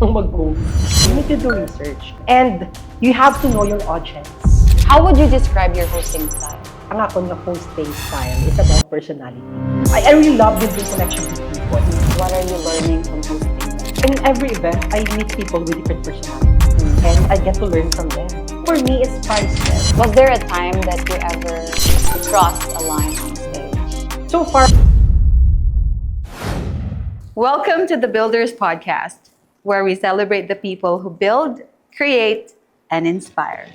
ng mag-host. You need to do research. And you have to know your audience. How would you describe your hosting style? Ang ako na hosting style is about personality. I really love building connection with people. What are you learning from hosting? In every event, I meet people with different personalities. And I get to learn from them. For me, it's priceless. Was there a time that you ever crossed a line on stage? So far, Welcome to the Builders Podcast, where we celebrate the people who build, create, and inspire.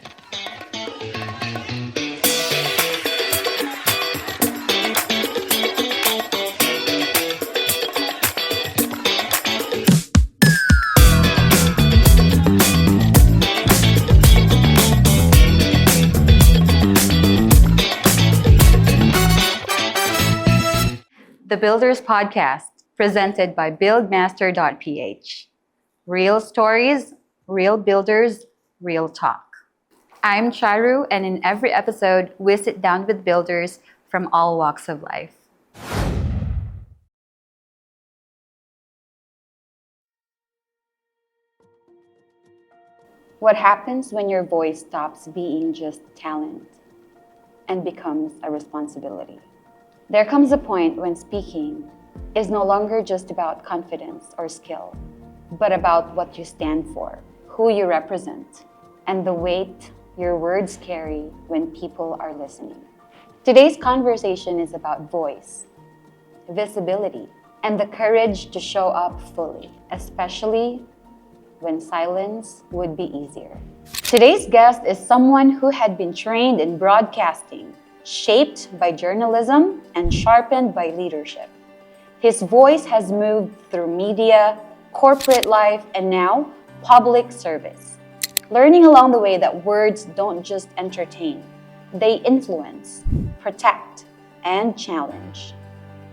The Builders Podcast, presented by Buildmaster.ph. Real stories, real builders, real talk. I'm Charu, and in every episode, we sit down with builders from all walks of life. What happens when your voice stops being just talent and becomes a responsibility? There comes a point when speaking is no longer just about confidence or skill, but about what you stand for, who you represent, and the weight your words carry when people are listening. Today's conversation is about voice, visibility, and the courage to show up fully, especially when silence would be easier. Today's guest is someone who had been trained in broadcasting, shaped by journalism, and sharpened by leadership. His voice has moved through media, corporate life, and now public service. Learning along the way that words don't just entertain, they influence, protect, and challenge.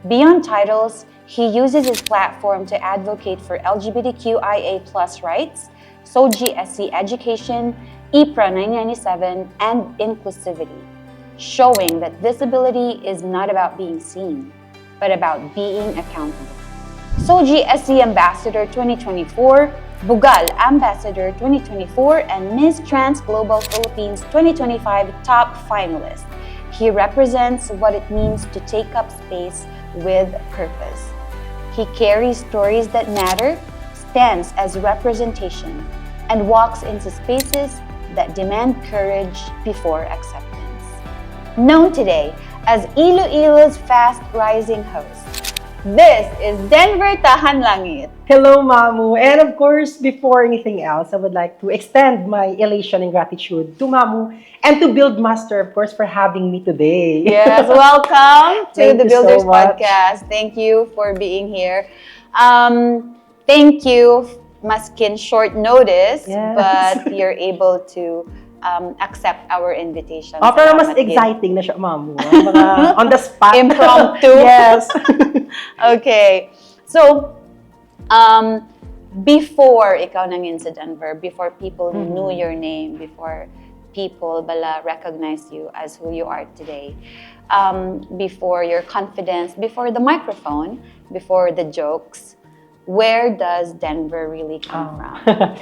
Beyond titles, he uses his platform to advocate for LGBTQIA+ rights, SOGI SC education, IPRA 997, and inclusivity, showing that visibility is not about being seen, but about being accountable. SOGI SC Ambassador 2024, Bugal Ambassador 2024, and Miss Trans Global Philippines 2025 top finalist. He represents what it means to take up space with purpose. He carries stories that matter, stands as representation, and walks into spaces that demand courage before acceptance. Known today as Iloilo's fast-rising host, this is Denver Tahan Langit. hello, Mamu. And of course, before anything else, I would like to extend my elation and gratitude to Mamu and to Buildmaster, of course, for having me today. Yes, welcome to Thank the you so Builders much. Podcast. Thank you for being here. Thank you, maskin short notice, Yes. but you're able to accept our invitation. Oh, pero mas Salamat din. exciting na siya, Mamu. Mga on the spot. Impromptu. Yes. Okay. So, before ikaw nangin sa Denver, before people knew your name, before people bala recognized you as who you are today, before your confidence, before the microphone, before the jokes, where does Denver really come from?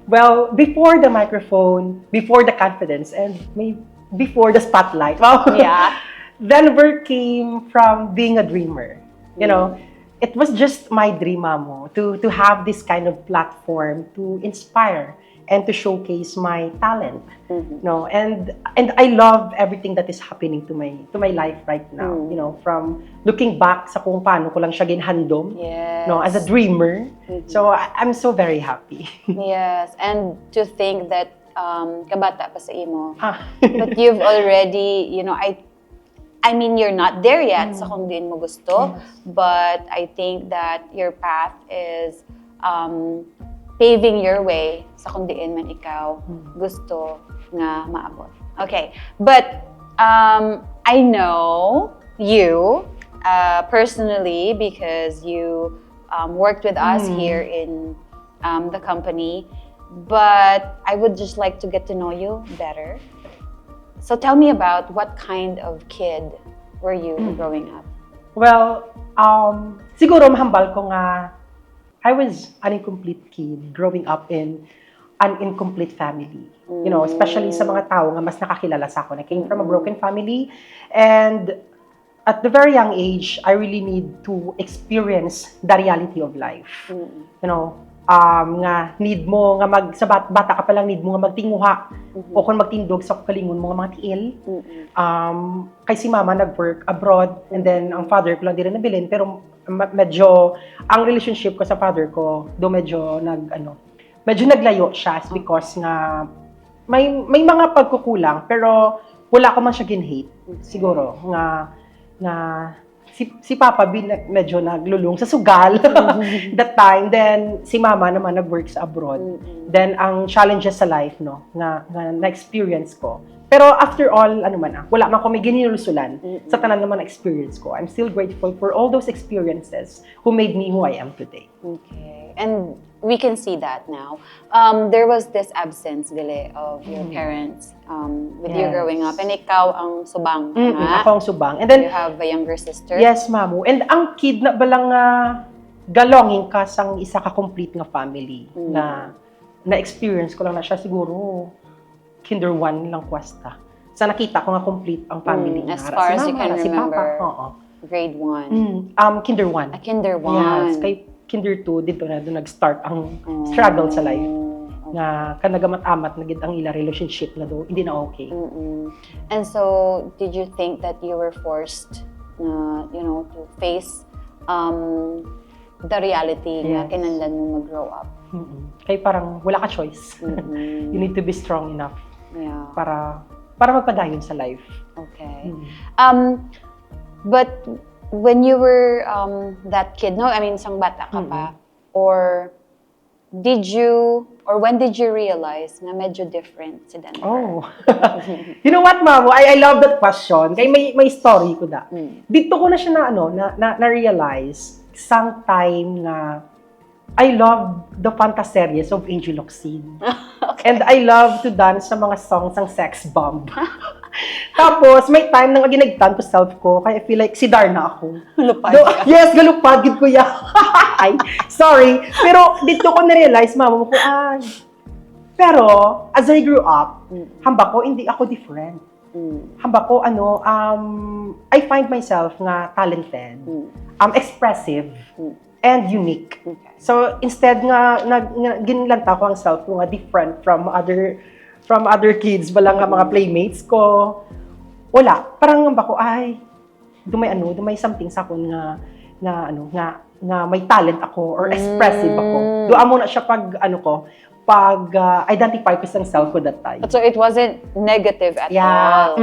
Well, before the microphone, before the confidence, and maybe before the spotlight. Wow. Yeah. Denver came from being a dreamer. You know, it was just my dream, Mamu, to have this kind of platform to inspire and to showcase my talent. You know, and I love everything that is happening to my life right now. You know, from looking back sa kung paano ko lang siya ginhandom, Yes. no, as a dreamer. So I'm so very happy. Yes, and to think that kabata pa sa imo, Ah. but you've already, you know, I mean, you're not there yet sa kung diin mo gusto, but I think that your path is paving your way sa kung diin man ikaw gusto nga maabot. Okay, but I know you personally because you worked with us here in the company, but I would just like to get to know you better. So tell me about what kind of kid were you growing up? Well, siguro mahambal ko nga I was an incomplete kid growing up in an incomplete family. You know, especially sa mga tao nga mas nakakilala sa akin. I came from a broken family, and at the very young age, I really need to experience the reality of life. You know, nga need mo nga bata ka pa lang, need mo nga magtinguha o kung magtindog sa kalingon mo nga mga tiil. Kay si mama nag-work abroad, and then ang father ko lang din nabilin, pero medyo ang relationship ko sa father ko do medyo naglayo siya because nga may mga pagkukulang, pero wala ko man siya gin-hate siguro nga si Papa medyo naglulong sa sugal that time. Then si Mama naman nag-work sa abroad. Then ang challenges sa life nga na-experience ko. Pero after all, wala man ko may ginilulusulan sa tanan naman na experience ko. I'm still grateful for all those experiences who made me who I am today. Okay. And we can see that now. There was this absence, Dile, of your parents with you Yes. growing up. And ikaw ang subang. Ako ang subang. And then, you have a younger sister. yes, Mamu. And ang kid na balang galonging ka sang isa ka complete nga family na experience ko lang na siya siguro kinder 1 lang kwasta. Sa nakita ko nga complete ang family As far as you can remember. Oo. Grade 1. Kinder 1. Kinder 1. Yes, kay kinder 2 dito na doon nag-start ang struggle sa life. Nga kanagamat-amat na gid ang ila relationship na do hindi na okay. And so, did you think that you were forced to face the reality na Yes. kinahanglan mo mag-grow up? Kay parang wala ka choice. You need to be strong enough Yeah. para magpadayon sa life. Okay. But when you were that kid, isang bata ka pa, or when did you realize na medyo different si Denver? Oh. You know what, Mamo? I love that question. Kay may story ko da. Dito ko na siya na realize sang time na I love the fantaseries of Angel Locsin. Okay. And I love to dance sa mga songs ng Sex Bomb. Tapos, may time nang ginagtan ko self ko, kaya I feel like si Darna ako. Lupad ka. Yes, galupad, gid ko ya. Ay, sorry. Pero dito ko na-realize, mama ko, pero, as I grew up, hamba ko, hindi ako different. Hamba ko, I find myself nga talented, expressive, and unique. Okay. So, instead nga ginlanta ko ang self ko nga different from other kids, balang nga mga playmates ko. Wala. Parang hamba ko, dumay something sa akon nga may talent ako or expressive ako. Doon mo na siya pag-identify ko sa self ko that time. So it wasn't negative at all?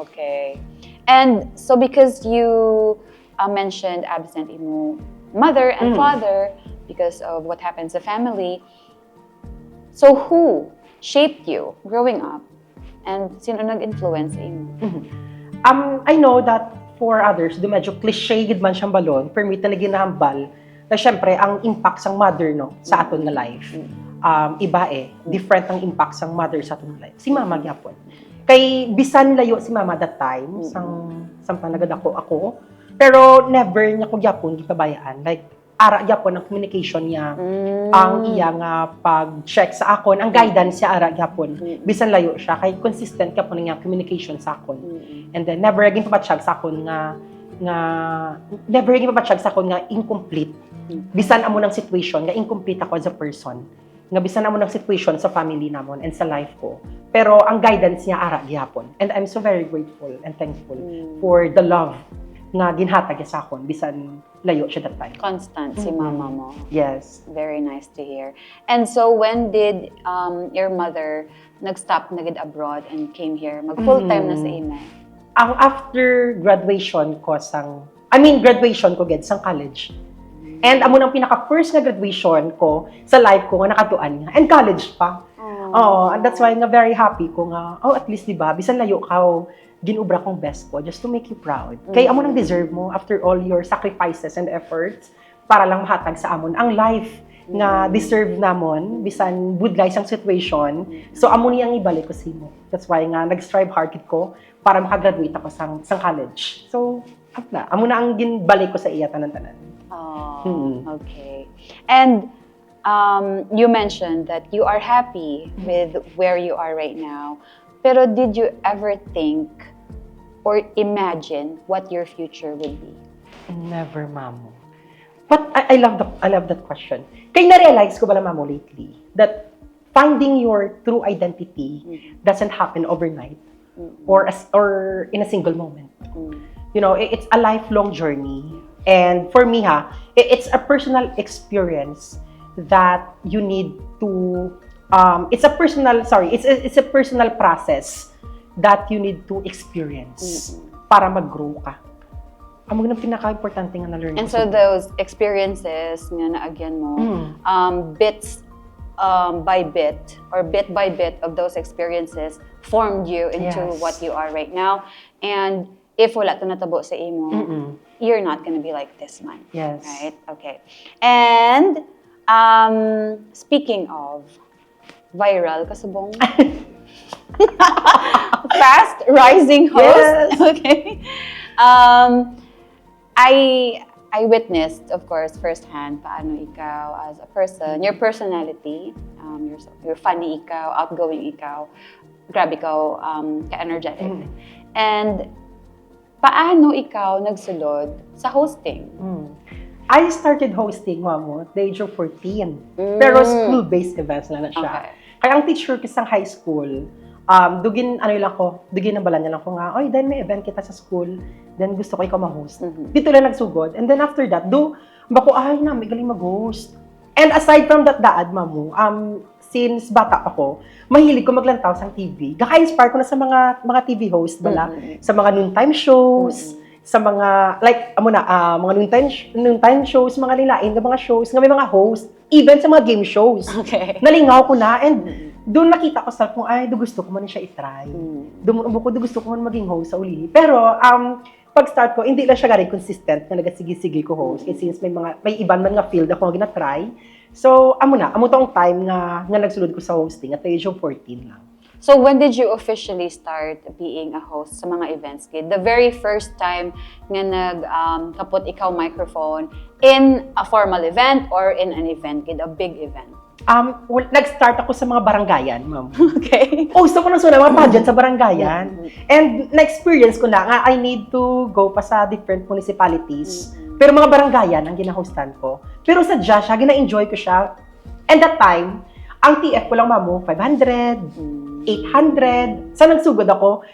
Okay. And so because you mentioned absent imo mother and father because of what happened sa family, so who shaped you growing up? And sino nag-influence sa imo? I know that for others, medyo cliche gid man siyang balon, permit na ginahambal na syempre ang impact sang mother sa aton nga life. Iba different ang impact sang mother sa aton nga life. Si mama gyapon. Kay bisan layo si mama that time sang panagad ako, pero never niya ko gyapon gipabayaan. Like ara gyapon ang communication niya, ang iya nga pag-check sa akon, ang guidance niya ara gyapon. Bisan layo siya kay consistent gyapon ang communication sa akon. And then never aging pabatsyag sa akon nga incomplete. Bisan amo ng situation nga incomplete ako as a person. Nga bisan amo ng situation sa family namon and sa life ko. Pero ang guidance niya ara gyapon. And I'm so very grateful and thankful for the love nga ginhatag niya sa akon bisan layo siya that time. Constant si mama mo. Yes. Very nice to hear. And so when did your mother nag-stop nagid abroad and came here? Mag full-time na sa ime? Ang after graduation ko graduation ko gid sang college. And amo nang pinaka-first nga graduation ko sa life ko nga nakatuan nga. And college pa. And that's why nga very happy ko nga, at least diba, bisan layo ka, ginubra kong best ko just to make you proud. Kaya amo nang deserve mo after all your sacrifices and efforts para lang mahatag sa amon ang life nga deserve namon bisan budlay sang situation. So amo niyang ibalik ko simo. That's why nga nag-strive hard ko para makagraduate ako sang college. So amo na ang ginbalik ko sa iya tanan-tanan. Oh, okay. And you mentioned that you are happy with where you are right now. Pero did you ever think or imagine what your future would be? Never, Mamo. But I love that question. Kaya na-realize ko pala, Mamo, lately, that finding your true identity doesn't happen overnight or in a single moment. You know, it's a lifelong journey. And for me, it's a personal experience that you need to, it's a personal process that you need to experience para mag-grow ka. Ang mga pinaka-importante nga na-learn And ko. so those experiences nga na again mo, bits by bit or bit by bit of those experiences formed you into what you are right now. And if wala to natabo sa imo, you're not gonna be like this man. Yes. Right? Okay. And speaking of viral, kasubong fast rising host. Yes. Okay. I witnessed, of course, firsthand paano ikaw as a person, your personality, you're funny ikaw, outgoing ikaw, grabe ikaw, ka-energetic. And paano ikaw nagsulod sa hosting? I started hosting, Mamo, at the age of 14. Pero school-based events lang na siya. Okay. Kaya ang teacher ko sa high school, dugin ang balan niya lang ko nga, oy, then may event kita sa school, then gusto ko ikaw ma-host. Dito lang nagsugod. And then after that, bako, may galing mag-host. And aside from that daad, Mamu, since bata ako, mahilig ko maglantaw sa TV. Kaka-inspire ko na sa mga TV host, sa mga noontime shows, sa mga, mga noontime shows, mga lilain na mga shows, nga may mga host, even sa mga game shows. Okay. Nalingaw ko na, and doon nakita ko sa kung gusto ko man siya i-try. Doon gusto ko man maging host sa uli. Pero, pag-start ko, hindi lang siya gari consistent na nagasigi-sige ko host. Since may iban man nga field ako nga gina-try. So, amo tong time nga nagsulod ko sa hosting at the age of 14 lang. So when did you officially start being a host sa mga events, kid? The very first time nga kaput ikaw microphone in a formal event or in an event, kid, a big event? Nag-start ako sa mga barangayan, ma'am. Okay. Gusto ko na mga pageant sa barangayan. And na-experience ko na nga, I need to go pa sa different municipalities. Pero mga barangayan ang ginahostan ko. Pero sadya siya, gina-enjoy ko siya. And that time, ang TF ko lang, ma'am, 500, 800. Sa nagsugod ako,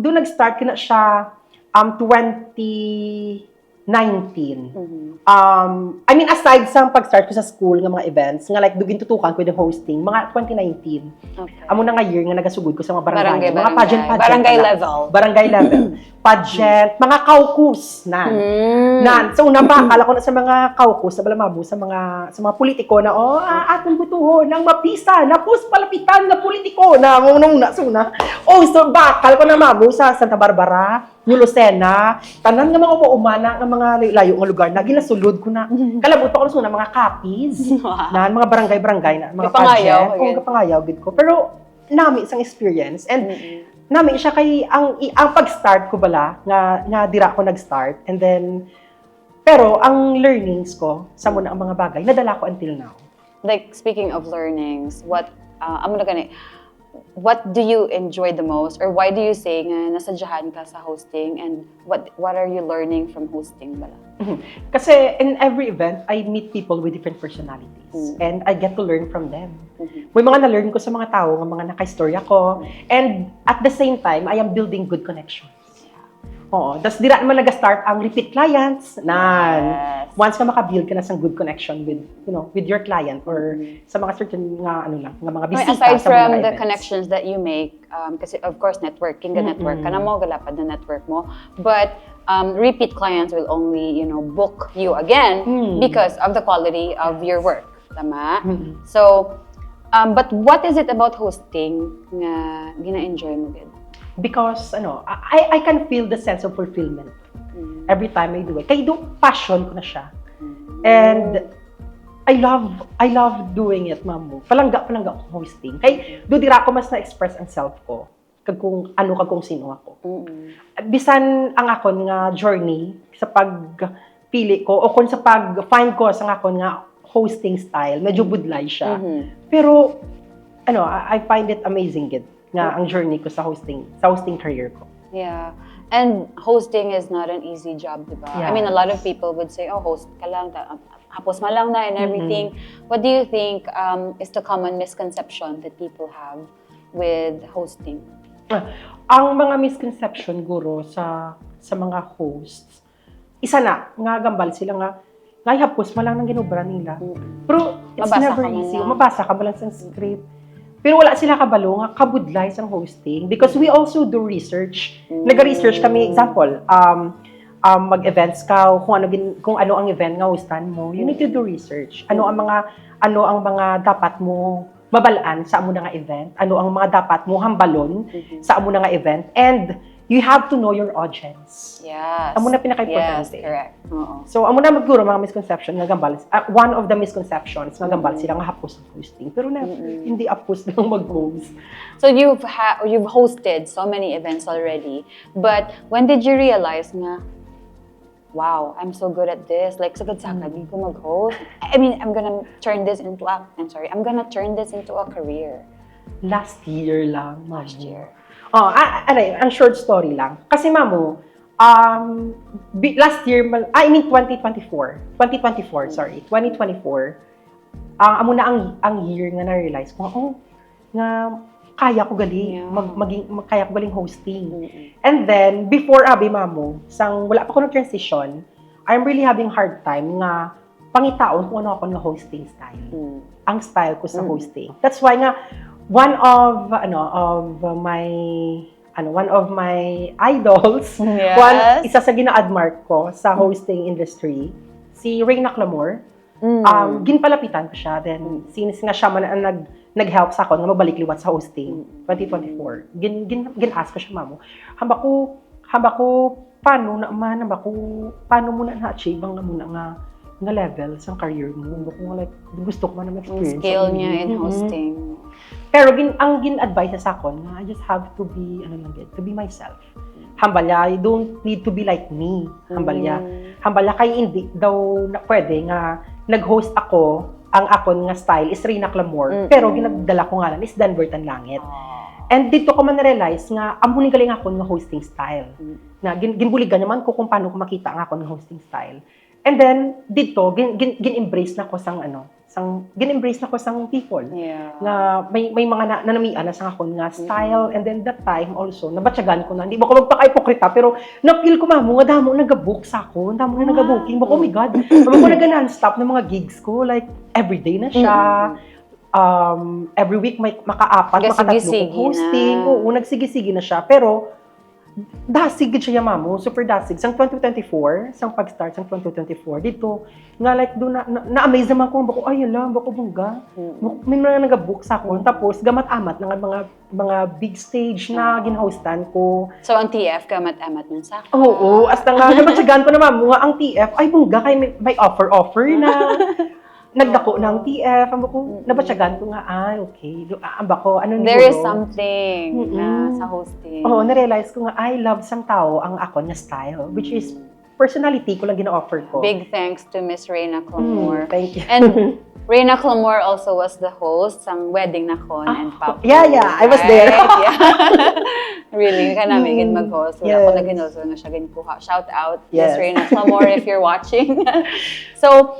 doon nag-start ko na siya 2019. I mean, aside sa pag-start ko sa school ng mga events, nga like dugin tutukan ko yung hosting, mga 2019. Okay. Amo na nga year nga nagasugot ko sa mga barangay. Mga Barangay. pageant. Barangay level. Barangay level. Pageant. Mga caucus na. So una pa, akala ko na sa mga caucus, sa Balamabu, sa mga politiko na, atong butuhon, ng mapisa, napus palapitan na politiko na, suna. So bakal ko na mabu sa Santa Barbara, New Lucena, tanan nga mga umuumana ng mga layo ng lugar na ginasulod ko na. Kalabot pa ko na mga copies, na mga barangay-barangay na, mga pageant. Kapangayaw, gid ko. Pero nami isang experience. And nami siya kay ang pag-start ko bala nga dira ako nag-start, and then pero ang learnings ko sa muna ang mga bagay nadala ko until now. Like speaking of learnings, what do you enjoy the most, or why do you say nga nasadyahan ka sa hosting, and what are you learning from hosting bala? Kasi in every event, I meet people with different personalities and I get to learn from them. May mga na-learn ko sa mga tao, ng mga naka-istorya ko, and at the same time, I am building good connections. Oo. Tas dira naman nag-start ang repeat clients. Yes. Once ka maka-build ka na sa good connection with your client or sa mga certain nga mga bisita aside sa mga from the events. connections that you make, kasi of course networking, network ka na mo, galapad na network mo, but repeat clients will only book you again because of the quality of your work. Tama? So, but what is it about hosting nga gina-enjoy mo gid? Because I can feel the sense of fulfillment every time I do it. Kaya passion ko na siya. And I love doing it, Mamu. Palangga ko hosting. Kaya dira ko mas na-express ang self ko. kung ano kung sino ako. Mm-mm. Bisan ang akon nga journey sa pagpili ko o kung sa pag-find ko sa akon nga hosting style, medyo budlay siya. Pero ano, I find it amazing gid nga ang journey ko sa hosting career ko. Yeah. And hosting is not an easy job, diba? I mean, a lot of people would say, oh, host ka lang, hapos ma lang na and everything. What do you think is the common misconception that people have with hosting? Ang mga misconception, guro, sa mga hosts, isa na, nga gambal sila nga hapos ma lang ng ginubra nila. Pero it's Mabasa never ka man easy. lang. Mabasa ka ba lang sa script? Pero wala sila kabalo nga kabudlay sa hosting because we also do research. Nag-research kami, example, mag-events ka, kung ano ang event nga hostan mo, you need to do research. Ano ang mga dapat mo mabalaan sa amo na nga event, ano ang mga dapat mo hambalon sa amo na nga event, and you have to know your audience. Yes. Amo na pinaka-importante. Yes, correct. Oo. So, amo na magduro mga misconception nga gambal. One of the misconceptions nga gambal sila nga hapos ng hosting. Pero hindi hapos lang mag-host. So you've hosted so many events already, but when did you realize nga, wow, I'm so good at this. Like, sagad-sagad, hindi ko mag-host. I mean, I'm gonna turn this into a career. Last year lang. Last year. Ang short story lang. Kasi mamo, last year, 2024, amo na ang year nga na-realize ko, nga kaya ko gali, kaya ko galing hosting. And then, before abi mamo, wala pa ko ng transition, I'm really having hard time nga pangitaon kung ano ako nga hosting style. Ang style ko sa hosting. That's why nga, one of my idols, isa sa gina-admire ko sa hosting industry, si Reyna Clamor. Ginpalapitan ko siya, then since nga siya man ang nag-help sa akin nga mabalik liwat sa hosting 2024. Gin-ask ko siya, mamo. Hamba ko paano mo na na-achieve ang muna nga level sa career mo. Gusto ko man na experience. Ang skill niya in hosting. Pero ang gin-advise sa akin, I just have to be myself. Hambalya, you don't need to be like me. Hambalya kay hindi daw na pwede nga nag-host ako, ang akon nga style is Reyna Clamor, pero ginagdala ko nga lang is Denver Tanlangit. And dito ko man na-realize nga amunin galing ako nga hosting style. Na ginbuligan naman ko kung paano ko makita ang akon nga hosting style. And then dito gin-embrace na ko gin-embrace na ko sang people. Yeah. Na may mga nanamian na sa akon nga style, and then that time also nabatyagan ko na, hindi ba ko magpaka-ipokrita, pero na-feel ko mamo nga damo nag-book sa ako, damo na nag-booking, bako, oh my god, damo ko nag-non-stop ng mga gigs ko, like everyday na siya. Every week may makaapat, makatatlo kong hosting. Oo, nagsigi-sige na siya, pero dasig siya mamo, super dasig. Sang 2024, sang pag-start sang 2024 dito, nga like do na-amaze naman ko, bako ay lang, bako bungga. May mga nag-book sa ako, tapos gamat-amat ng mga big stage na ginhostan ko. So ang TF gamat-amat nun sa ako. Oo, hasta nga namatsagan ko na mamo, nga ang TF ay bungga kay may offer na. Nagdako ng TF, nabatyagan ko nga, okay. There is something na sa hosting. Oo, na-realize ko nga, I love sang tao ang ako na style, which is personality ko lang gina-offer ko. Big thanks to Miss Reyna Clamor. Thank you. And Reyna Clamor also was the host sang wedding na kon and Papa. Yeah, I was there. Yeah. Really, ka namin gin mag-host. Wala ko nag-host nga siya ginkuha. Shout out, Miss Reyna Clamor, if you're watching. So,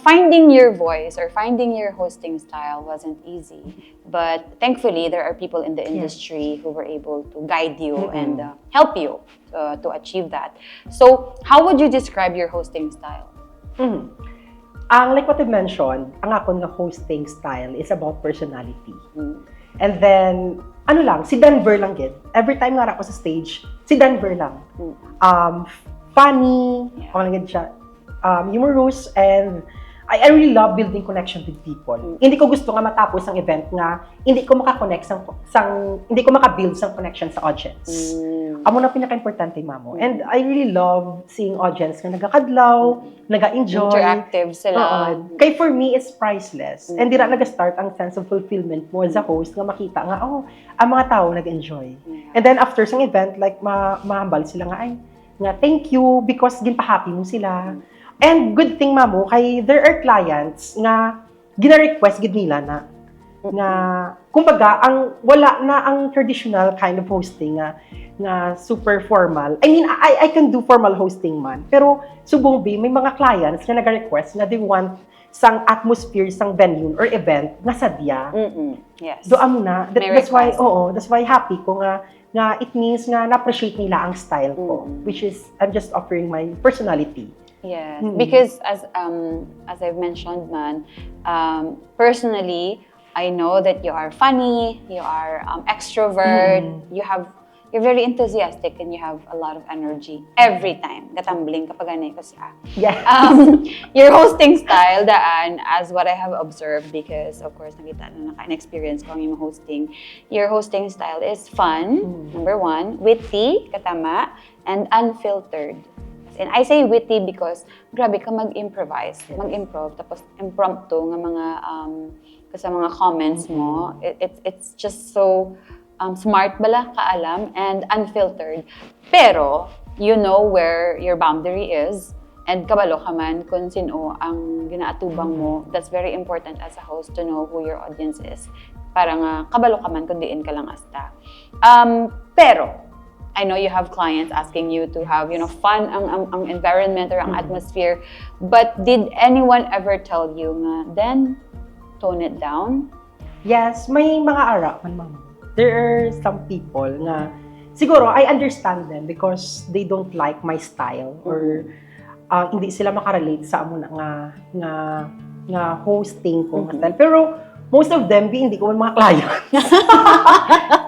finding your voice or finding your hosting style wasn't easy, but thankfully there are people in the industry who were able to guide you and help you to achieve that. So, how would you describe your hosting style? Like what I mentioned, ang akong nga hosting style is about personality. And then, si Denver lang gid. Every time nga ako sa stage, si Denver lang. Funny, siya. Humorous, and I really love building connection with people. Hindi ko gusto nga matapos ang event nga hindi ko maka-connect hindi ko maka-build sang connection sa audience. amo na pinaka-importante, mamo. And I really love seeing audience na nagakadlaw, naga-enjoy. Interactive sila. Oo. Kaya for me, it's priceless. And di na nag-start ang sense of fulfillment mo as a host nga makita nga, ang mga tao nag-enjoy. Yeah. And then after sang event, like, mahambal sila nga, nga, thank you because ginpa-happy mo sila. And good thing, mamo, kay there are clients nga gina-request gid nila na kumbaga wala na ang traditional kind of hosting nga super formal. I mean, I can do formal hosting man, pero subong may mga clients na nag-request na they want sang atmosphere sang venue or event nga sadya. Yes. Do amo na. May That's why request. that's why happy ko nga it means nga na-appreciate nila ang style ko, which is I'm just offering my personality. Yes, because as I've mentioned, man, personally, I know that you are funny, you are extrovert, you're very enthusiastic, and you have a lot of energy every time. Gatambling kapag ganay ko siya. Yeah. Your hosting style, daan, as what I have observed, because of course nakita na naka-experience ko ang yung hosting. Your hosting style is fun, number one, witty, katama, and unfiltered. And I say witty because grabe ka mag-improvise, mag-improv, tapos impromptu nga mga sa mga comments mo. It's just so smart bala, kaalam, and unfiltered. Pero you know where your boundary is, and kabalo ka man kung sino ang ginaatubang mo. That's very important as a host to know who your audience is. Para nga kabalo ka man kung diin ka lang asta. Pero I know you have clients asking you to have, fun ang environment or ang atmosphere. But did anyone ever tell you nga, then tone it down? Yes, may mga ara man, ma'am. There are some people nga siguro I understand them because they don't like my style or hindi sila makarelate sa amo na nga hosting ko nga style. Pero most of them hindi ko man mga clients.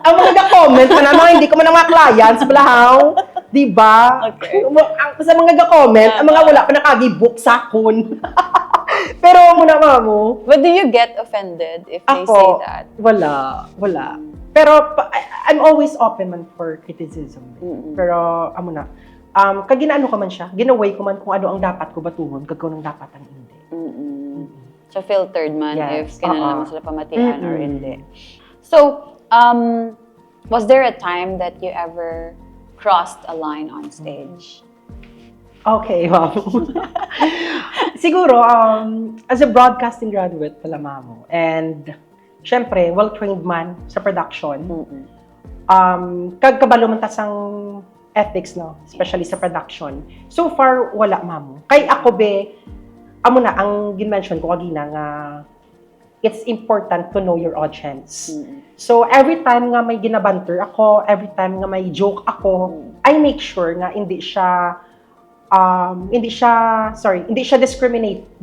Ang mga ga-comment pa naman, hindi ko man ang mga clients, balahaw. Diba? Okay. Sa mga ga-comment, ang mga wala pa nakagi-book sa akon. Pero muna, mamo. But do you get offended if they say that? Wala. Pero I'm always open man for criticism. Pero, amo na. Kag ginaano ko man siya, ginaway ko man kung ano ang dapat ko batuhon, kag kung ang dapat ang hindi. So filtered man Yes. if kinahanglan mo sila pamatian or hindi. So, was there a time that you ever crossed a line on stage? Okay, ma'am. Siguro, as a broadcasting graduate pala, ma'am. And, syempre, well-trained man sa production. Kagkabalo man tasang ethics, no? Especially sa production. So far, wala, ma'am. Kay ako, amo na, ang gin-mention ko kagina nga, it's important to know your audience. So, every time nga may ginabanter ako, every time nga may joke ako, I make sure nga hindi siya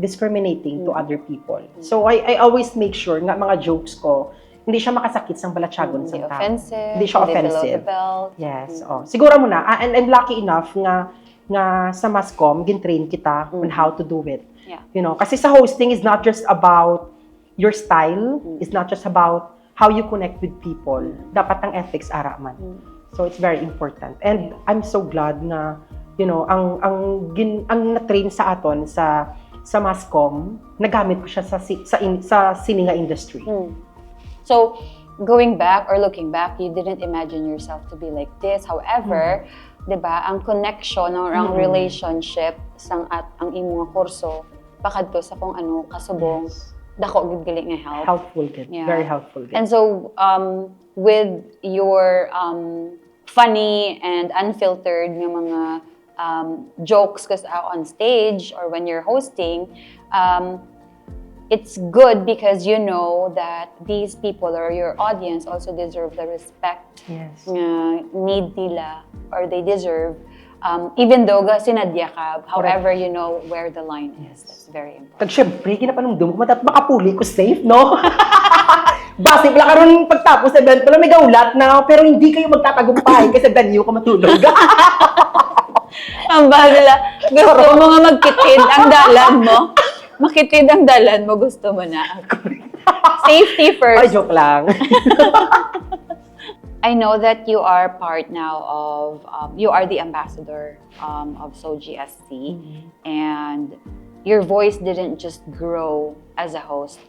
discriminating to other people. So, I always make sure nga mga jokes ko, hindi siya makasakit sa balatsagon sa tao. Offensive, Hindi siya below offensive. the belt. Yes. Siguro mo na, and I'm lucky enough nga sa Mascom, gin-train kita on how to do it. Yeah. Kasi sa hosting is not just about your style, it's not just about how you connect with people. Dapat ang ethics ara man. So it's very important. And I'm so glad na ang na-train sa aton sa Mascom, nagamit ko siya sa sininga industry. So, going back or looking back, you didn't imagine yourself to be like this. However, 'di ba, ang connection or ang relationship sang ang imong kurso pakadto sa kung ano kasubong dako gid gali nga help. Helpful good. Yeah. Very helpful good. And so, with your funny and unfiltered nga mga jokes kasi on stage or when you're hosting, it's good because you know that these people or your audience also deserve the respect nga need nila or they deserve, even though sinadya ka, however you know where the line is. That's very important. Kag syempre, ginapanumdum ko makapuli ko safe, no? Basi pala karon pagtapos sa event pala may gaulat na, pero hindi kayo magtatagumpay kasi venue ka matulog. Ang bagala, gusto mo nga magkitid ang dalan mo. Makitid ang dalan mo, gusto mo na. Safety first. Ay, joke lang. I know that you are part now of, you are the ambassador of Soji SC, and your voice didn't just grow as a host,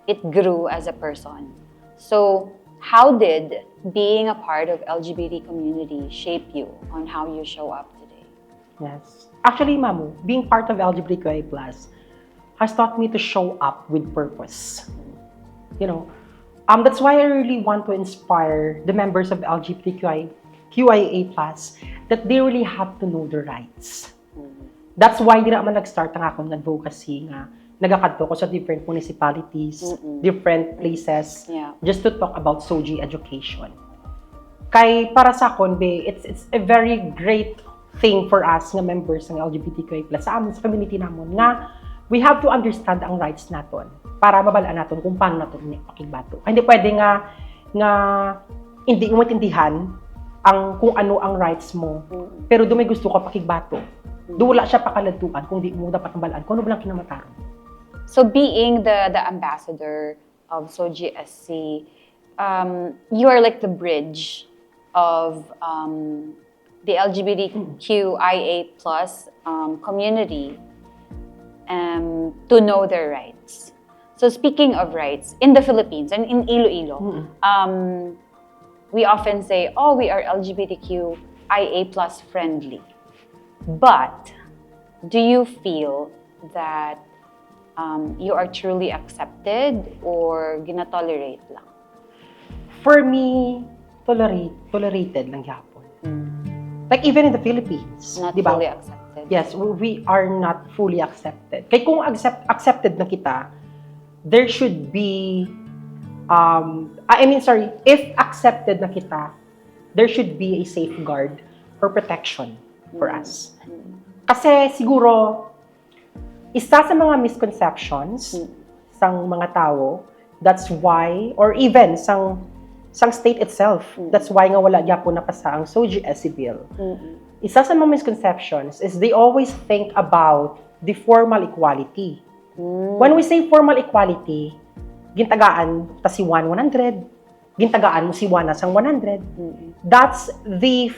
it grew as a person. So, how did being a part of LGBT community shape you on how you show up today? Yes. Actually, Mamu, being part of LGBTQI+ has taught me to show up with purpose. You know, that's why I really want to inspire the members of QIA+, that they really have to know their rights. That's why di naman nag-start ang akong advocacy nga nagakadto ko sa different municipalities, different places, just to talk about SOGI education. Kay para sa akon, it's a very great thing for us nga members ng LGBTQI+ sa amin, sa community namon, nga we have to understand ang rights naton para mabalaan naton kung paano naton pakigbato. Hindi pwede nga hindi mo maintindihan ang kung ano ang rights mo, pero do may gusto ka pakigbato. Do wala siya pakaladtukan kung di mo dapat mabalaan kung ano ba lang kinamataron. So being the ambassador of SOGI SC, you are like the bridge of the LGBTQIA+ community to know their rights. So speaking of rights, in the Philippines and in Iloilo, we often say, oh, we are LGBTQIA+ friendly. But do you feel that you are truly accepted or ginatolerate lang? For me, tolerated lang yapon. Like even in the Philippines, Not di ba? fully accepted. Yes, we are not fully accepted. Kaya kung accepted na kita, there should be if accepted na kita, there should be a safeguard or protection for us. Kasi siguro isa sa mga misconceptions sang mga tao, that's why, or even sang state itself, that's why nga wala gyapon napasa ang SOGI SC bill. Isa sa mga misconceptions is they always think about the formal equality. When we say formal equality, gintagaan ta si 100, gintagaan mo si 1 sang 100. That's the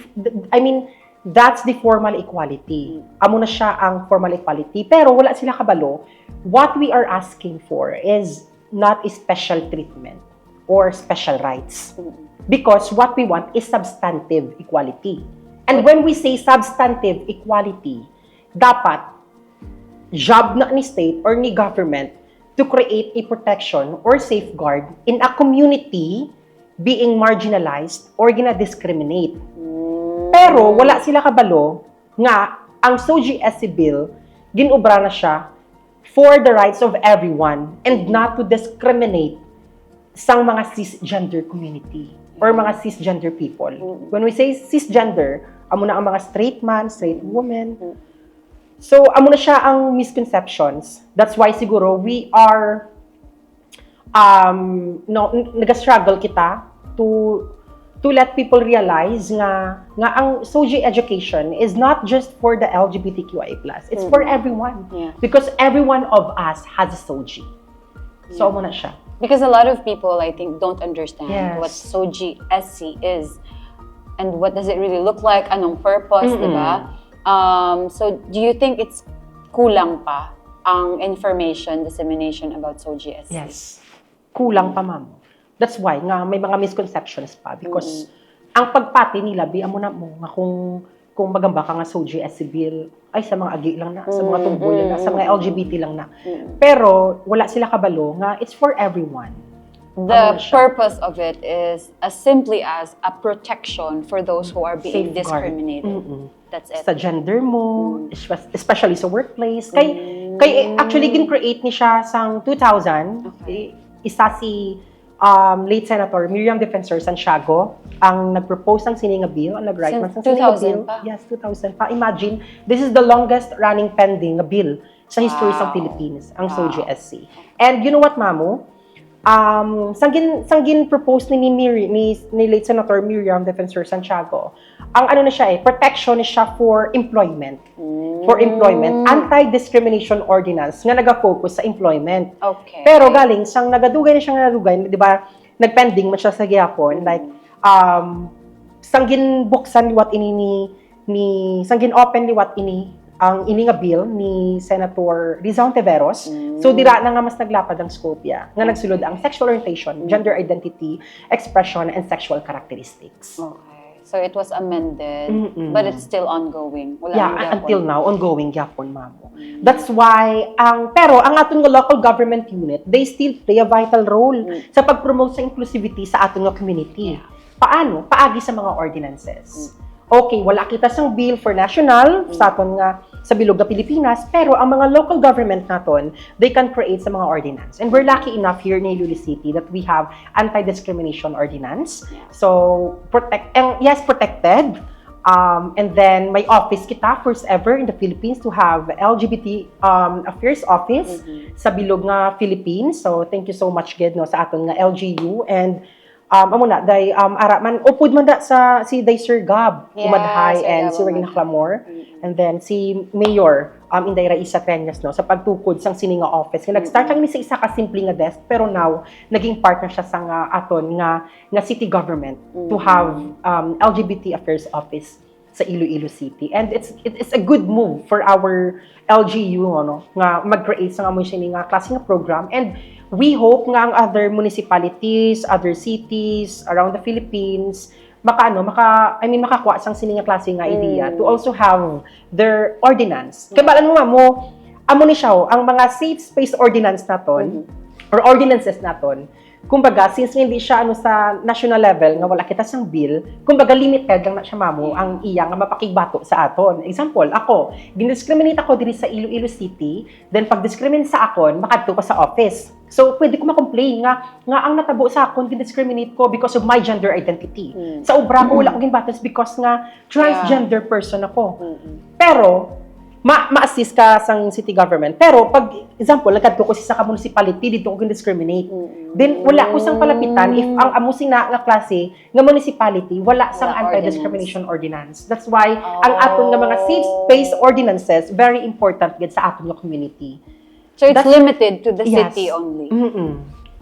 formal equality. Amo na siya ang formal equality. Pero wala sila kabalo. What we are asking for is not a special treatment or special rights. Because what we want is substantive equality. And when we say substantive equality, dapat job na ni state or ni government to create a protection or safeguard in a community being marginalized or gina-discriminate. Pero wala sila kabalo nga ang SOGI SC bill ginobra na siya for the rights of everyone and not to discriminate sang mga cisgender community or mga cisgender people. When we say cisgender, amo na ang mga straight man, straight woman. So amo na siya ang misconceptions. That's why siguro we are nag-struggle kita to let people realize nga ang SOGI education is not just for the LGBTQIA+. It's for everyone. Yeah. Because every one of us has a SOGI. So, amo na siya. Because a lot of people, I think, don't understand Yes. what SOGI SC is and what does it really look like, anong purpose, di ba? So, do you think it's kulang pa ang information, dissemination about SOGI SC? Yes. Kulang pa, ma'am. That's why nga may mga misconceptions pa because ang pagpati nila amo na mo nga kung magamba ka nga SOGI SC bill ay sa mga agi lang na, sa mga tumboy lang na, sa mga LGBT lang na. Pero wala sila kabalo nga it's for everyone. The purpose of it is as simply as a protection for those who are being Safeguard. discriminated. That's it. Sa gender mo, especially sa workplace. Kay actually gin-create ni siya sang 2000. Isa si late Senator Miriam Defensor Santiago ang nag-propose ng sininga bill, ang nag-write ng sininga bill. pa? Yes, 2000 pa. Imagine, this is the longest running pending bill sa history ng Philippines, ang SOGI SC. And you know what, Mamu? Sanggin propose ni late Senator Miriam Defensor Santiago, ang ano na siya protection na siya for employment. For employment, anti-discrimination ordinance nga naga-focus sa employment. Okay. Pero galing sang nagadugay na siyang nadugay, 'di ba? Nagpending man siya sa gihapon like sanggin buksan liwat ini ni sanggin open liwat ini ang ini nga bill ni Senator Rizal Ontiveros. So dira na nga mas naglapad ang scope ya nga nagsulod ang sexual orientation, gender identity, expression and sexual characteristics. Okay. So it was amended, but it's still ongoing. Wala Yeah, nang gyapon. until now ongoing gyapon mamo. That's why pero ang aton nga local government unit, they still play a vital role sa pag-promote sa inclusivity sa aton nga community. Paano? Paagi sa mga ordinances. Okay, wala kita sang bill for national sa aton nga sa bilog na Pilipinas, pero ang mga local government naton, they can create sa mga ordinance. And we're lucky enough here in Iloilo City that we have anti-discrimination ordinance. So, protected. And then, may office kita, first ever in the Philippines to have LGBT Affairs Office sa bilog nga Philippines. So, thank you so much, Ged, no, sa aton nga LGU. And, amo na, day, ara man, upod man da sa si day Sir Gab, Umadhay, Sir and Gab si Regina Umadhay. Clamor. And then, si Mayor, Inday Raisa Treñas, no, sa pagtukod sang sininga office. Nga nag-start lang ni sa isa ka simple nga desk, pero now, naging partner siya sa nga aton nga city government to have LGBT Affairs Office sa Iloilo City. And it's a good move for our LGU, ano, nga mag-create sa nga mo siya nga klase nga program. And we hope nga ang other municipalities, other cities around the Philippines, makakuha sang sininga klase nga idea to also have their ordinance. Kaya balan mo amo ni siya, ang mga safe space ordinance naton, or ordinances naton, kumbaga, since hindi siya sa national level, nga wala kita sang bill, kumbaga limited lang na siya mamo ang iya nga mapakigbato sa aton. Example, ako, gindiscriminate ako diri sa Iloilo City, then pag discriminate sa akon, makadto pa sa office. So, pwede ko ma-complain nga ang natabo sa akon, gindiscriminate ko because of my gender identity. Sa ubra ko, wala ko ginbatos because nga transgender person ako. Pero, ma-assist ka sang city government. Pero, pag, example, lagad ko sa ka-municipality, dito ko discriminate. Then, wala ko sang palapitan if ang amusin na nga klase nga municipality, wala sang anti-discrimination ordinance. That's why, ang aton nga mga safe space ordinances, very important gid sa aton nga community. So it's limited to the city only.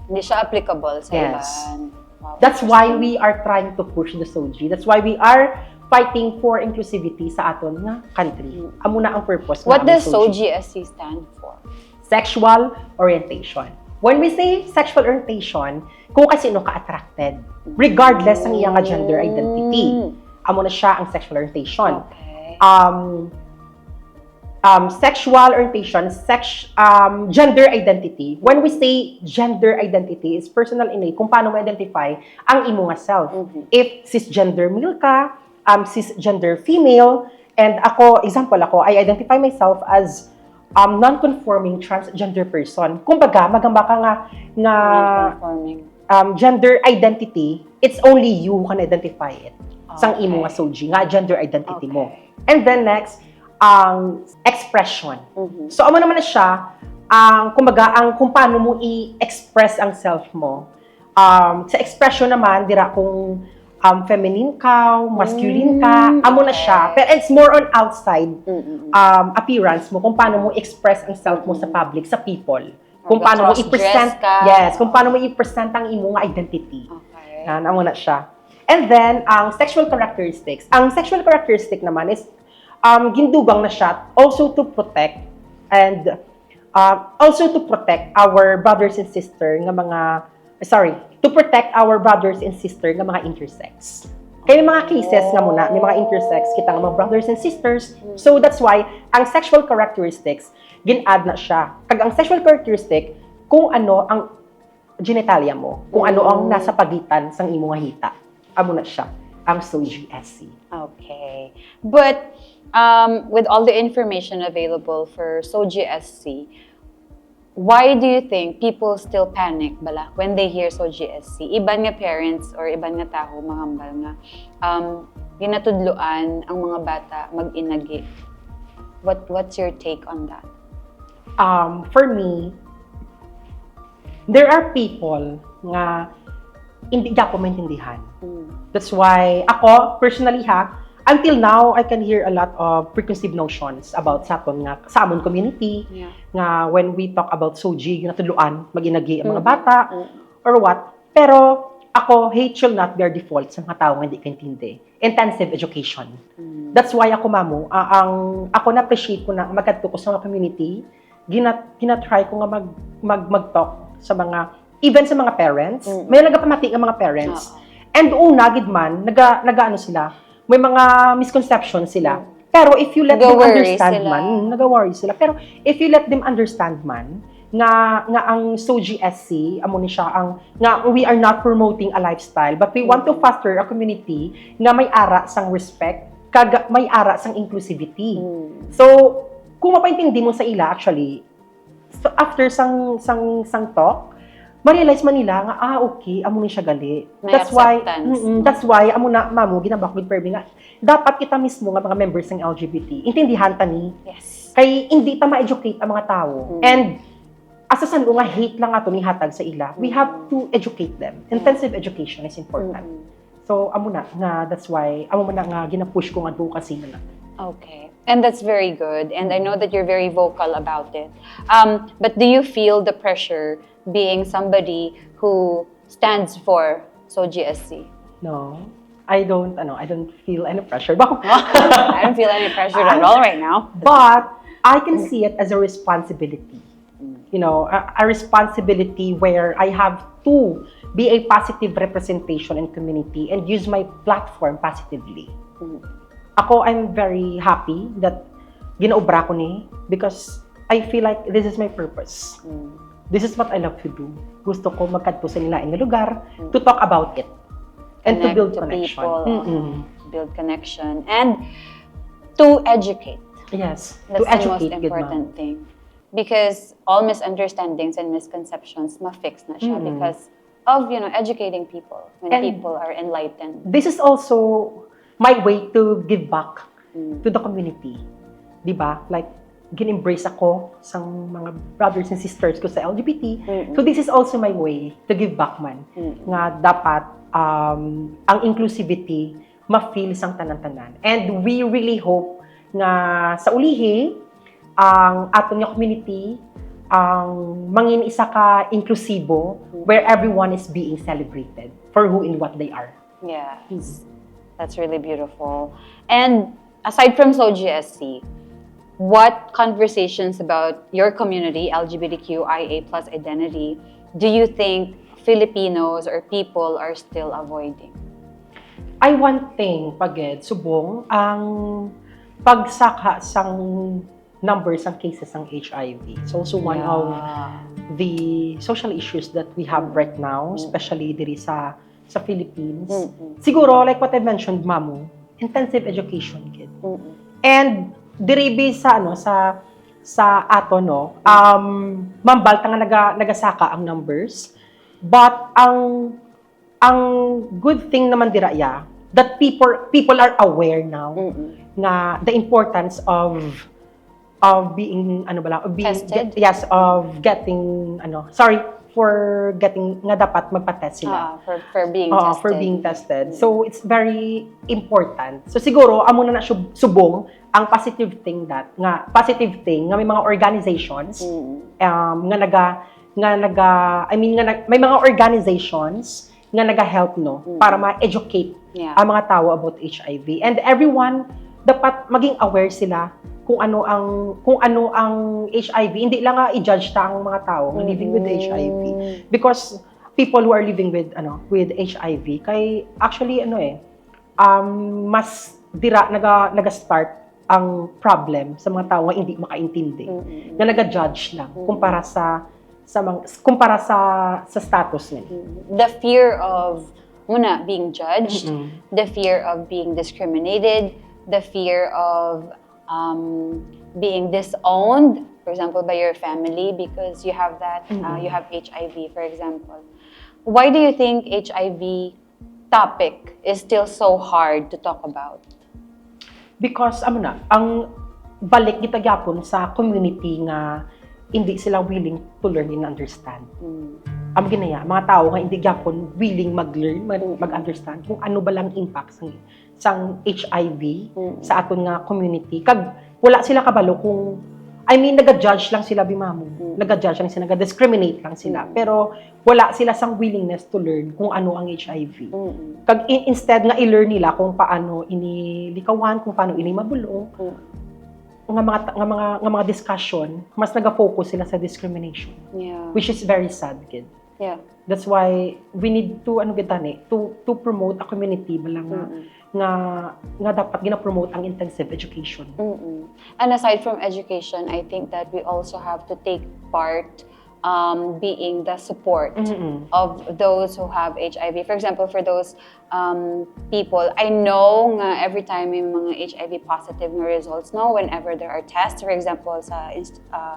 Hindi siya applicable sa Yes. iban. Wow, That's why we are trying to push the SOGI. That's why we are fighting for inclusivity sa aton nga country. Amo na ang purpose. What nga does ang SOGIESC stand for? Sexual orientation. When we say sexual orientation, kung kasino ka attracted, regardless ng iyang gender identity. Amo na siya ang sexual orientation. Okay. Sexual orientation, gender identity. When we say gender identity, it's personal innate kung paano mo identify ang imo nga self. If cisgender male ka, cisgender female, and example ako, I identify myself as non-conforming transgender person. Kumbaga, magamba ka nga Non-conforming. gender identity, it's only you who can identify it. Sang imo nga SOGI, nga gender identity mo. And then next, expression. So, amo naman na siya, kumbaga, kung paano mo i-express ang self mo. Sa expression naman, dira kung feminine ka, masculine ka, amo na siya. Pero it's more on outside appearance mo, kung paano mo express ang self mo sa public, sa people. Kung paano mo i-present, kung paano mo i-present ang imo nga identity. Okay. Yan, amo na siya. And then, ang sexual characteristics. Ang sexual characteristic naman is gindugang na siya also to protect and also to protect our brothers and sisters to protect our brothers and sisters nga mga intersex. Kaya may mga cases nga muna, may mga intersex kita nga mga brothers and sisters. So that's why ang sexual characteristics gin-add na siya. Kag ang sexual characteristic kung ano ang genitalia mo, kung ano ang nasa pagitan sang imo nga hita. Amo na siya ang SOGIESC. Okay. But with all the information available for SOGIESC, why do you think people still panic bala when they hear SOGIESC? Iban nga parents or iban nga tao mahambal nga ginatudloan ang mga bata mag-inagi. What's your take on that? For me, there are people nga hindi ko maintindihan. That's why ako personally until now, I can hear a lot of preconceived notions about sa amon community, nga when we talk about SOGI, natuluan, mag-inagi ang mga bata, or what. Pero, ako, hate shall not be our default sa mga tao nga hindi kaintindi. Intensive education. That's why ako, mamo, ako na-appreciate ko na magkadto ko sa mga community, ginatry ko nga mag-talk sa mga, even sa mga parents, may nagapamati ng mga parents. And una, gid man, nag-ano sila, may mga misconceptions sila. Pero if you let them understand man, nag-worry sila. Pero if you let them understand man, nga ang SOGSC, amo ni siya, nga we are not promoting a lifestyle, but we want to foster a community nga may ara sang respect, may ara sang inclusivity. So, kung mapaintindi mo sa ila, actually, so after sang talk, ma-realize man nila nga, okay, amo ni siya gali. That's why, amo na, mamo, ginabak with Perby nga, dapat kita mismo nga mga members ng LGBT, intindihan ta ni, kay hindi ta ma-educate ang mga tao. And, asasan nga hate lang ato ni hatag sa ila, we have to educate them. Intensive education is important. So, amo na, nga, that's why, amo na nga, ginapush ko nga advocacy na. Okay. And that's very good. And I know that you're very vocal about it. But do you feel the pressure being somebody who stands for SOGSC? No. I don't feel any pressure. I don't feel any pressure at all right now. But I can see it as a responsibility. You know, a responsibility where I have to be a positive representation in community and use my platform positively. Ako, I'm very happy that ginaobra ko ni because I feel like this is my purpose. This is what I love to do. Gusto ko magkadto sa nilaing nga lugar to talk about it and to build connection. People, build connection and to educate. Yes, that's to educate, the most important thing. Because all misunderstandings and misconceptions ma-fix na siya because of, educating people when people are enlightened. This is also my way to give back to the community. Diba? Like, gin-embrace ako sa mga brothers and sisters ko sa LGBT. So this is also my way to give back man. Nga dapat ang inclusivity ma-feel sang tanan-tanan. And we really hope nga sa ulihi, ang aton nga community, ang mangin isa ka inklusibo where everyone is being celebrated for who and what they are. Yes. That's really beautiful. And aside from SOGSC, what conversations about your community, LGBTQIA+ identity, do you think Filipinos or people are still avoiding? I one thing, pagid, subong, ang pagsaka sang numbers ang cases ng HIV. It's also one of the social issues that we have right now, especially diri sa Philippines. Siguro, like what I mentioned, Mamu, intensive education, kid. And diribi sa ato, no, mambalta nga nagasaka ang numbers. But ang good thing naman dira that people are aware now nga the importance of being tested? Yes, of getting for getting nga dapat magpa-test sila. For being tested. For being tested. So it's very important. So siguro amo na subong ang positive thing nga may mga organizations may mga organizations nga naga-help para ma-educate ang mga tao about HIV. And everyone dapat maging aware sila kung ano ang HIV. Hindi lang i-judge ta ang mga tao nga living with HIV because people who are living with HIV kay actually mas dira naga-start ang problem sa mga tao nga hindi makaintindi. Na naga-judge lang kumpara sa status nila. The fear of being judged, the fear of being discriminated, the fear of being disowned, for example, by your family because you have that, you have HIV, for example. Why do you think HIV topic is still so hard to talk about? Because ang balik gitagyapon sa community nga hindi sila willing to learn and understand. Ang ginaya, mga tao nga hindi gyapon willing mag-learn, mag-understand kung ano ba lang impact sang HIV sa aton nga community. Kag wala sila kabalo kung I mean, nag-judge lang sila, Bimamu. Nag-judge lang sila, nag-discriminate lang sila. Pero wala sila sang willingness to learn kung ano ang HIV. Kag instead nga i-learn nila kung paano inilikawan, kung paano ini mabulong, nga mga discussion, mas naga-focus sila sa discrimination. Yeah. Which is very sad, kid. Yeah. That's why we need to to promote a community nga dapat gina-promote ang intensive education. And aside from education, I think that we also have to take part being the support of those who have HIV. For example, for those people, I know nga every time may mga HIV positive na results, no, whenever there are tests, for example, sa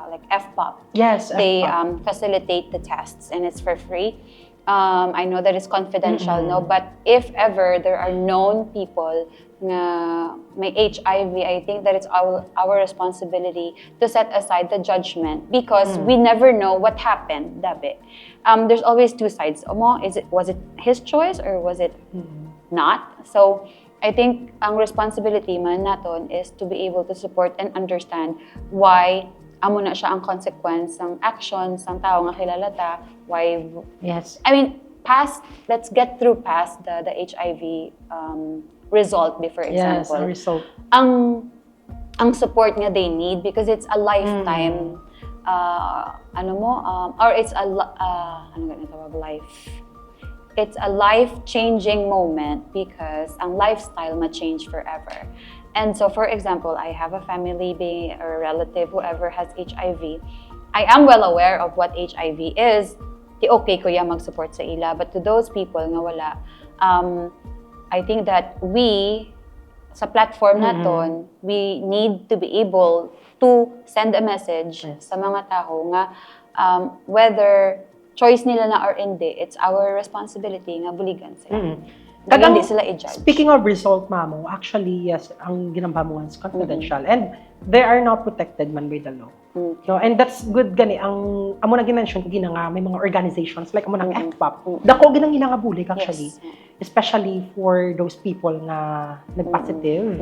like FPOP, Yes, they FPOP. Facilitate the tests and it's for free. I know that it's confidential, no, but if ever there are known people na may HIV, I think that it's our responsibility to set aside the judgment because we never know what happened, dabe. There's always two sides. Was it his choice or was it not? So I think ang responsibility man naton is to be able to support and understand why amo na siya ang consequence ng actions ng tao nga kilala ta, why. Yes. I mean, let's get through past the HIV result, for Yes, example. ang result. Ang support nga they need because it's a lifetime or it's a it's a life-changing moment because ang lifestyle ma-change forever. And so, for example, I have a family, or a relative, whoever has HIV. I am well aware of what HIV is. Di okay ko yung mag-support sa ila. But to those people nga wala, I think that we, sa platform naton, we need to be able to send a message sa mga tao nga whether choice nila na or hindi, it's our responsibility nga buligan sila. Hindi sila i-judge. Speaking of result, Mamo, actually, yes, ang ginambamuan is confidential. And they are not protected man by the law. No, and that's good gani. Amo na gi-mention ko nga may mga organizations like amo ng FPOP. Dako ginang ilang abulig actually. Yes. Especially for those people nga nag-positive.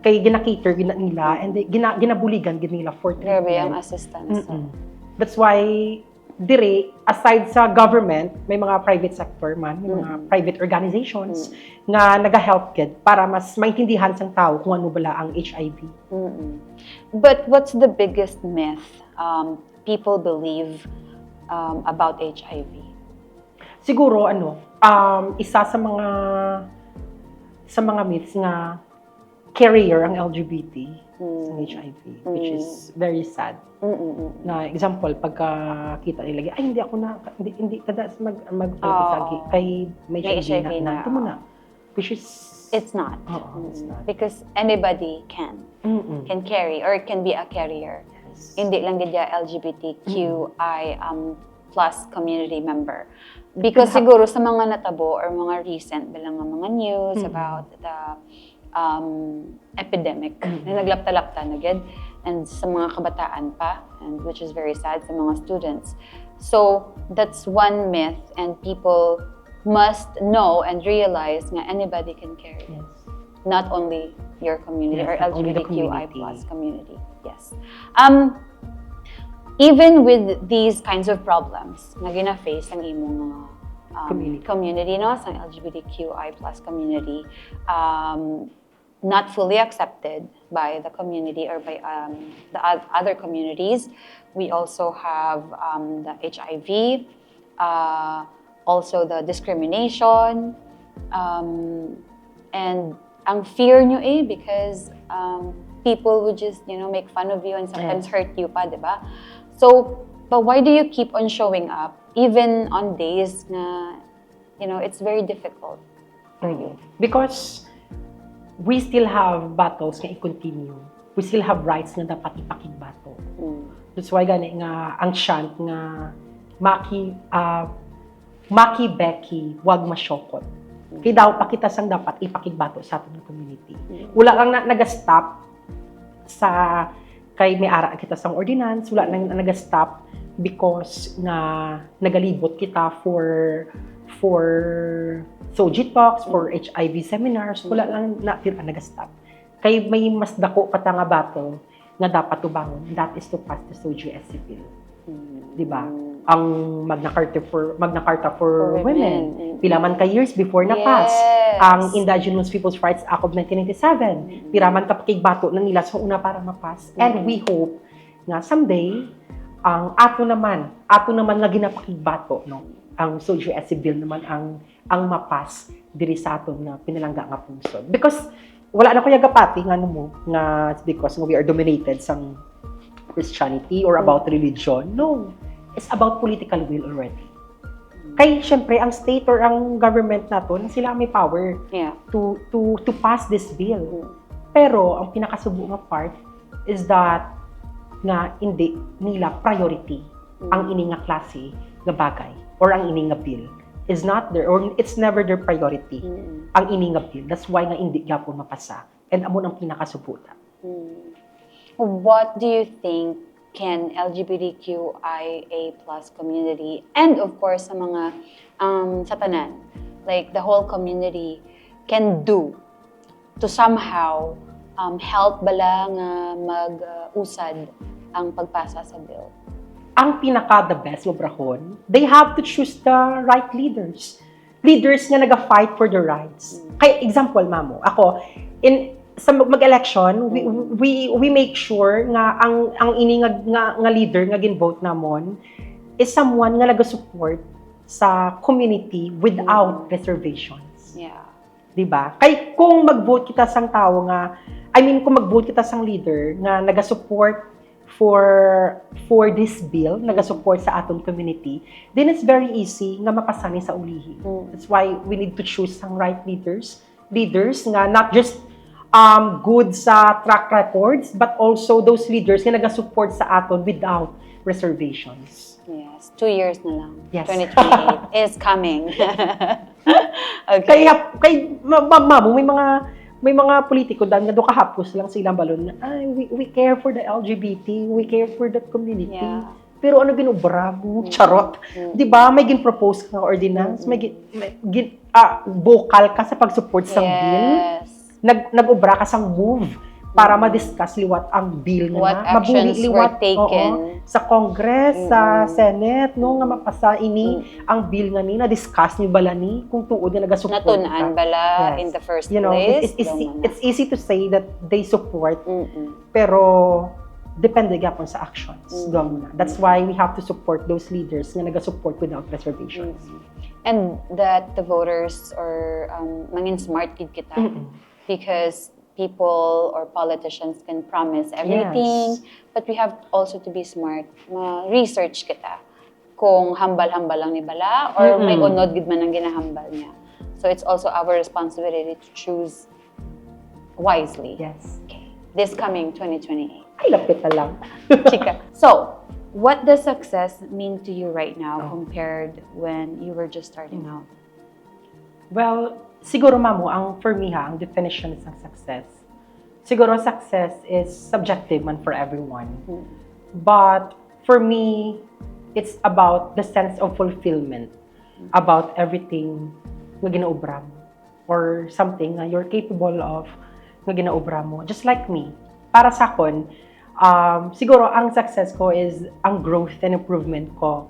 Kay gina-cater nila and ginabuligan nila for Grabe treatment. ang assistance. That's why dire, aside sa government, may mga private sector man, may mga private organizations nga naga-help kid para mas maintindihan sang tao kung ano bala ang HIV. But what's the biggest myth people believe about HIV? Siguro isa sa mga myths nga carrier ang LGBT sa HIV, which is very sad. Na example, pagka kita nila, ay hindi ako na, hindi kada mag-isagi, kay may HIV na, ito muna. Which is, it's not. It's not. Because anybody can carry or can be a carrier. Yes. Hindi lang gid LGBTQI plus community member. Because siguro sa mga natabo or mga recent bilang mga news about the epidemic na naglapta-lapta na gid and sa mga kabataan pa, and which is very sad sa mga students. So that's one myth and people must know and realize nga anybody can carry. Yes. Not only your community or Not only the LGBTQI community. plus community. Yes. Even with these kinds of problems na gina-face ang imong community, no, sa LGBTQI plus community, not fully accepted by the community or by the other communities. We also have the HIV, also the discrimination, and ang fear nyo because people would just, make fun of you and sometimes hurt you pa, diba? So, but why do you keep on showing up even on days na, it's very difficult for you? Because we still have battles nga i-continue. We still have rights nga dapat ipakigbato. That's why gani nga ang chant nga Maki Becky, wag masyokot. Kaya daw pakita sang dapat ipakigbato sa ating community. Wala kang nag-stop sa kay may ara kita sang ordinance, wala nang nag-stop because na nagalibot kita for SOGI talks, for HIV seminars, wala lang natin nag-stop. Kay may mas dako pa nga battle nga dapat tubangon, that is to pass the Soju SC bill. Di ba? Ang Magna Carta for Women. Pila man ka years before na-pass. Ang Indigenous Peoples' Rights Act of 1997. Pila man ka pakigbato na nila sa una para ma-pass. And we hope nga someday, ang ato naman nga ginapakigbato, no? Ang Soju SC bill naman ang ma-pass diri sa aton nga pinalangga nga pungsod. Because wala na ko yagapati nga mo nga because we are dominated sa Christianity or about religion. No. It's about political will already. Kaya syempre ang state or ang government naton sila may power to pass this bill. Pero ang pinakasubo nga part is that nga hindi nila priority ang ini nga klase nga bagay or ang ini nga bill is not there or it's never their priority ang ini nga bill. That's why nga hindi gyapon mapasa. And amo ang pinakasubuta. What do you think can LGBTQIA+ community and of course sa mga sa tanan, like the whole community can do to somehow help bala nga mag-usad ang pagpasa sa bill? Ang pinaka the best mabrahon, they have to choose the right leaders. Leaders nga naga-fight for their rights. Kay example, mamo, ako sa mag-election, we make sure nga ang ini nga leader nga gin-vote namon is someone nga naga-support sa community without reservations. Yeah. Diba? Kay kung mag-vote kita sang tao nga, kung mag-vote kita sang leader nga naga-support for this bill, naga-support sa atong community, then it's very easy nga mapasani sa ulihi. That's why we need to choose some right leaders nga not just good sa track records, but also those leaders nga naga-support sa aton without reservations. Yes, 2 years na lang. Yes. 2028 is coming. Okay. Kay mamo, may mga politiko dan nga do kahapos lang silang balon na we care for the LGBT, we care for that community. Yeah. Pero ano ginobra mo? Charot. 'Di ba? May gin-propose ka ordinance, may vocal ka sa pag-support sa bill. Nag-obra ka sang move para ma-discuss liwat ang bill nga what actions were taken sa Congress, sa Senate, no nga mapasa ini ang bill nga ni na-discuss ni bala ni kung tuod nga naga-support natunan bala in the first place. It's easy to say that they support, pero depende gyapon sa actions. That's why we have to support those leaders nga naga-support without reservations. And that the voters or mangin smart gid kita. Because people or politicians can promise everything, but we have also to be smart. Ma-research kita kung hambal-hambal lang ni bala or may unod gid man ang ginahambal niya. So it's also our responsibility to choose wisely. Yes. Okay. This coming 2028. Ay, lapit na lang. Chika. So, what does success mean to you right now compared when you were just starting out? Well, siguro mamo, for me ang definition ng success. Siguro success is subjective man for everyone. But for me, it's about the sense of fulfillment, about everything nga ginaobra mo or something nga you're capable of nga ginaobra mo. Just like me. Para sa akon, siguro ang success ko is ang growth and improvement ko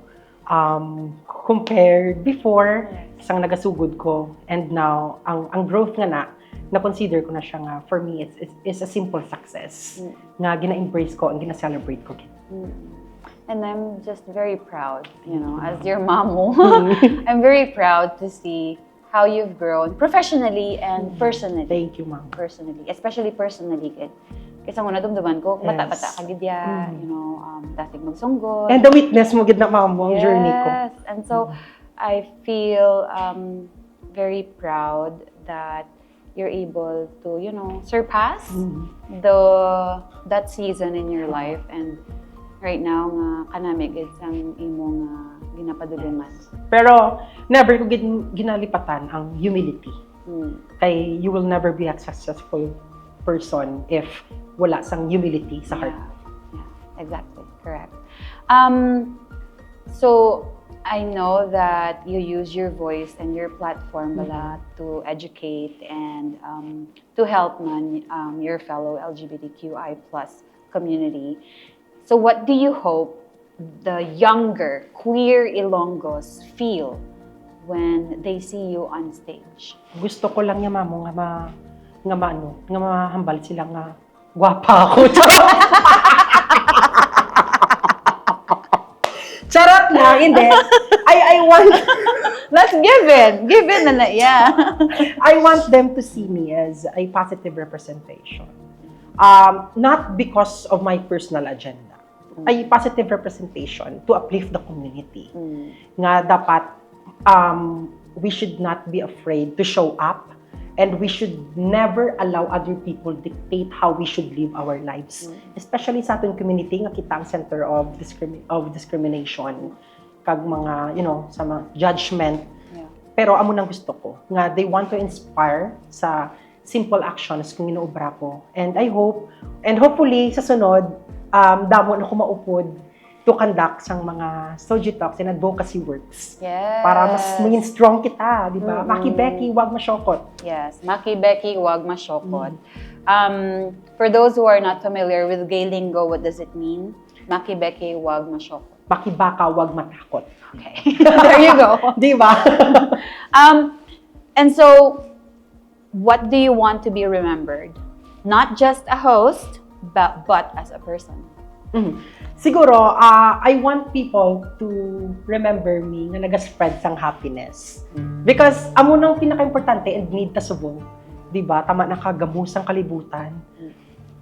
compared before sang nagasugod ko, and now ang growth nga na consider ko na siya nga for me it's a simple success nga gina-embrace ko and gina-celebrate ko. And I'm just very proud, as your mamo. I'm very proud to see how you've grown professionally and personally. Thank you, ma'am. Personally, especially personally. Kasi mo nadumduman ko, bata-bata ka gid ya, dating magsunggot. And the witness mo gid na ma'am ang journey ko. Yes, and so I feel very proud that you're able to, surpass that season in your life, and right now nga kanami gid sang imong ginapadulungan. Pero never ko ginalipatan ang humility. Kay you will never be a successful person if wala sang humility sa heart. Yeah, exactly, correct. So I know that you use your voice and your platform to educate and to help your fellow LGBTQI+ community. So what do you hope the younger queer Ilonggos feel when they see you on stage? Gusto ko lang yung mamo nga mahambal sila nga gwapa ako. Charot lang, hindi. I want Let's give it na yeah. I want them to see me as a positive representation. Not because of my personal agenda. A positive representation to uplift the community. Nga dapat we should not be afraid to show up, and we should never allow other people dictate how we should live our lives. Especially sa ating community nga kita ang center of discrimination kag mga sa mga judgment. Pero amo nang gusto ko nga they want to inspire sa simple actions kung inuobra ko. And I hope and hopefully sa sunod damo na ko maupod to conduct sang mga Soji Talks and advocacy works. Yes. Para mas maging strong kita, di ba? Maki Becky, wag masyokot. Yes, Maki Becky, wag masyokot. For those who are not familiar with gay lingo, what does it mean? Maki Becky, wag masyokot. Maki baka, wag matakot. Okay, there you go. Di ba? And so, what do you want to be remembered? Not just a host, but as a person. Siguro, I want people to remember me nga naga-spread sang happiness. Because amo nang pinaka-importante and need ta subong. Di ba? Tama na kagamusang kalibutan.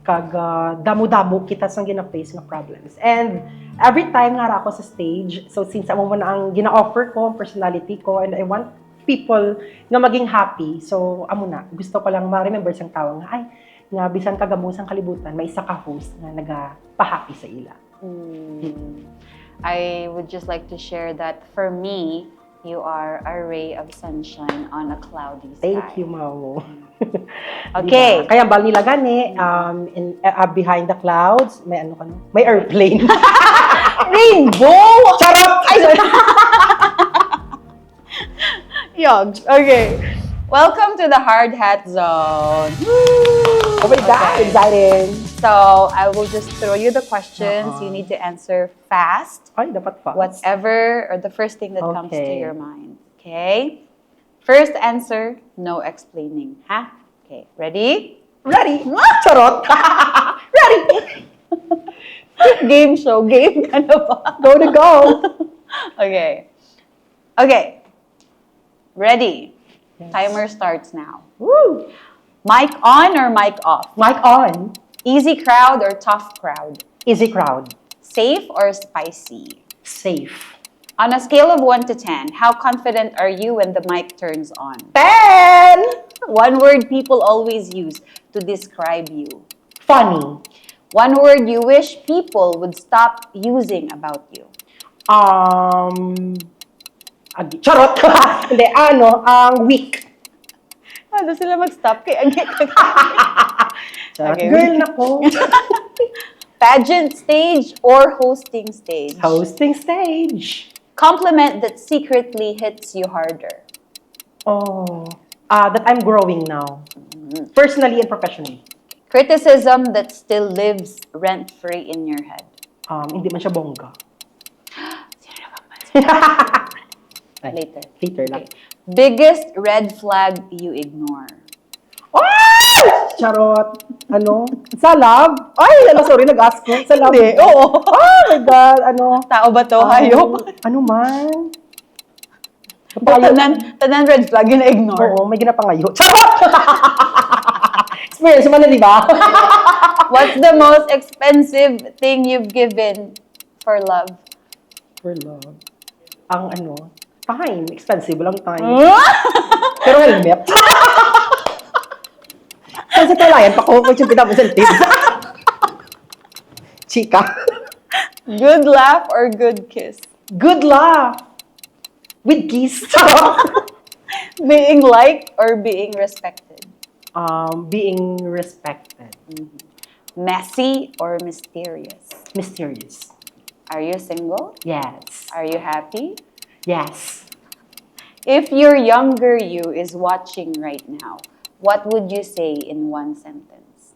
Kag damo-damo kita sang gina-face nga problems. And every time nga ako sa stage, so since amo man ang gina-offer ko, personality ko, and I want people nga maging happy. So amo na, gusto ko lang ma-remember sang tao nga, ay, nga bisan kagamusang kalibutan, may isa ka host nga nagapahappy sa ila. I would just like to share that for me, you are a ray of sunshine on a cloudy sky. Thank you, Mamo. Okay. Diba? Kaya bal nila gani, behind the clouds, may ano kano? May airplane. Rainbow! Charot! Ay, sorry. Yog. Okay. Welcome to the Hard Hat Zone. Woo! Oh my God, exciting. So, I will just throw you the questions. You need to answer fast. Ay, dapat fast. Whatever, or the first thing that comes to Okay. your mind. Okay? First answer, no explaining. Ha? Okay, ready? Ready? Charot! Ready! Game show. Game ka na ba? Go to go! Okay. Okay. Ready? Yes. Timer starts now. Woo! Mic on or mic off? Mic on. Easy crowd or tough crowd? Easy crowd. Safe or spicy? Safe. On a scale of 1 to 10, how confident are you when the mic turns on? 10! One word people always use to describe you. Funny. One word you wish people would stop using about you. Charot! Hindi, weak. Ano sila mag-stop? Kaya Charot. Okay. Girl na ko. Pageant stage or hosting stage? Hosting stage. Compliment that secretly hits you harder. That I'm growing now. Personally and professionally. Criticism that still lives rent-free in your head. Hindi man siya bongga. Ay, Later. Later lang. Okay. Biggest red flag you ignore. Ay! Charot. Sa love? Ay, sorry, nag-ask ko. Sa love? Hindi, oo. Oh my God, Tao ba to? Hayop? Ano man? Tanan red flag yun na-ignore. Oo, may ginapangayo. Charot! Experience man na, di ba? What's the most expensive thing you've given for love? For love. Ang time. Expensive lang time. Pero helmet. Kasi sa talayan, pakukot yung pinapasentid. Chika. Good laugh or good kiss? Good laugh. With kiss. Being liked or being respected? Being respected. Messy or mysterious? Mysterious. Are you single? Yes. Are you happy? Yes. If your younger you is watching right now, what would you say in one sentence?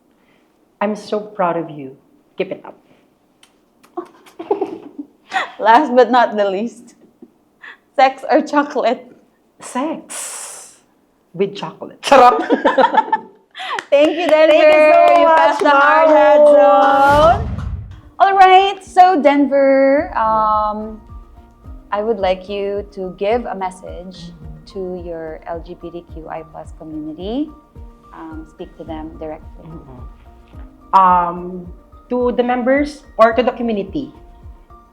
I'm so proud of you. Keep it up. Last but not the least, sex or chocolate? Sex with chocolate. Charot! Thank you, Denver. Thank you so You much, passed the hard hat Mau. zone. All right, so Denver, I would like you to give a message to your LGBTQI+ community. Speak to them directly. To the members or to the community.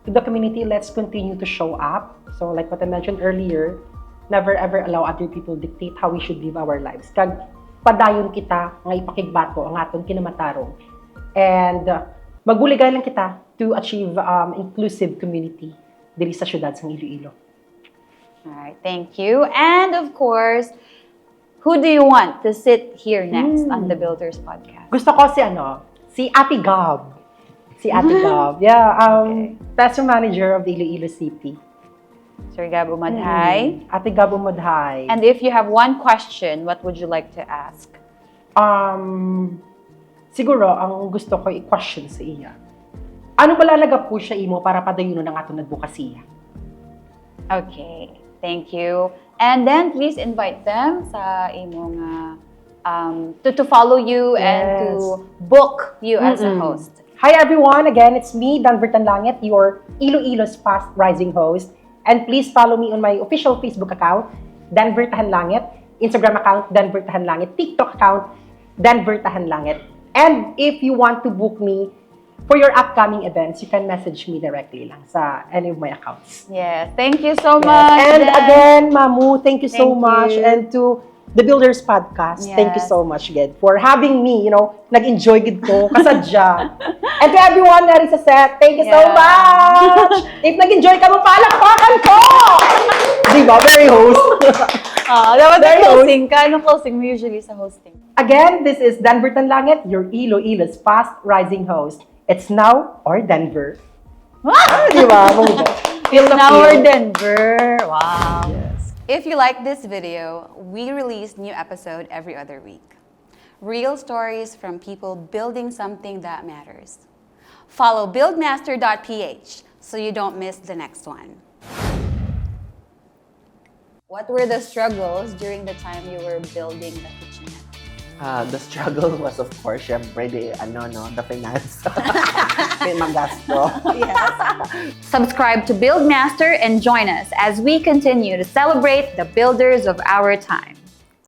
To the community, let's continue to show up. So like what I mentioned earlier, never ever allow other people dictate how we should live our lives. Kag padayon kita nga ipakigbato ang aton kinamatarong. And magbuligay lang kita to achieve inclusive community diri sa syudad sang Iloilo. All right, thank you. And of course, who do you want to sit here next on the Builders Podcast? Gusto ko si Ate Gab. Si Ate Gab. Yeah, Pastor Manager of Iloilo City. Sir Gab Umadhay. Ate Gab Umadhay. And if you have one question, what would you like to ask? Siguro, ang gusto ko i-question sa iya. Ano balalaga po siya imo para padayuno ng atong advokasya? Okay, thank you. And then please invite them sa imong to follow you and to book you as a host. Hi everyone, again it's me, Denver Tanlangit, your Iloilo's Fast Rising host. And please follow me on my official Facebook account, Denver Tahanlangit, Instagram account, Denver Tahanlangit, TikTok account, Denver Tahanlangit. And if you want to book me for your upcoming events, you can message me directly lang sa any of my accounts. Yes, thank you so much. And again, Mamu, thank you so Thank much. you. And to the Builders Podcast, thank you Yes. so much, Ged, for having me, nag-enjoy gid ko, kasadya. And to everyone that is sa set, thank you so Yeah. much! If nag-enjoy ka mo, palakpakan ko! Di ba? Very host. Dapat Very closing ka. Ano closing mo usually sa hosting? Again, this is Denver Tanlangit, your Iloilo's Fast Rising host. It's now or Denver. Di ba? Feel the Now feel. we're Denver. Wow. Yes. If you like this video, we release new episode every other week. Real stories from people building something that matters. Follow buildmaster.ph so you don't miss the next one. What were the struggles during the time you were building the kitchenette? The struggle was, of course, syempre, the finance. May magasto. Subscribe to Buildmaster and join us as we continue to celebrate the builders of our time.